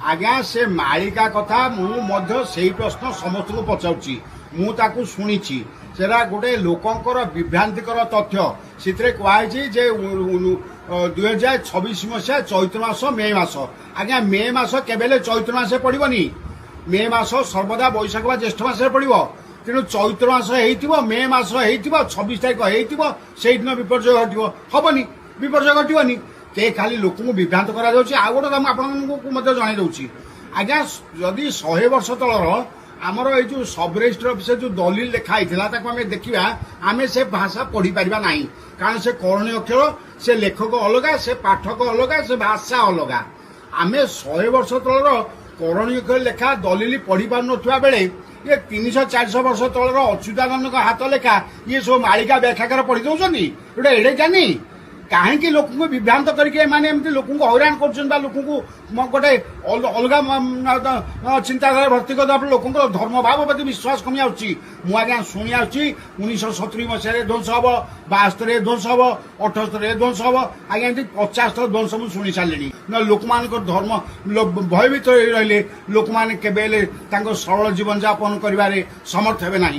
आज्ञा से मालिका कथा मुझे प्रश्न समस्त को पचाऊँगी मुझे शुणी सेरा गोटे लोकंकर विभ्रांतिकर तथ्य से कहुई जे 2026 मसीहा चैत्र मास मे मास आज्ञा मे मास केवल चैत्र मासे पड़ोनी मे मास सर्वदा बैशाख बा ज्येष्ठ मसरे पड़ो तेणु चैत्र मास हो मे मास हो 26 तारीख हो विपर्य घटो हेनी विपर्य घटोनी ते खाली लोक विभ्रांत करा आ गोटे आपको जन दूसरी आज्ञा जदि 100 वर्ष तलर आमर ये सब रजिस्टर ऑफिस जो दलिल लिखाई आम देखा आम से भाषा पढ़ी पार ना कारण से करणीय अक्षर से लेखक अलग से पाठक अलग से भाषा अलग आम 100 वर्ष तलर करणीय अक्षर लेखा दलिल पढ़ी पार ना बेले ये 300-400 वर्ष तलर अच्युतानंद हाथ लेखा ये सब मालिका व्याख्याकार पढ़ी दौरान गोटे एड़े जानी कहीं लोक विभ्रांत करके लोक हैरान कर लोक गोटे अलग चिंताधारा भर्ती कर लोक धर्म भाव प्रति विश्वास कमी आज्ञा शुणी आसी 1970 मसीह ध्वंस हम 72 ध्वंस हम 78 ध्वंस हम आज्ञा 50 थर ध्वंस मुझे शुणी सारे लोक मान धर्म भयभीत रही लोक मैंने केवल सरल जीवन यापन कर समर्थ हे ना।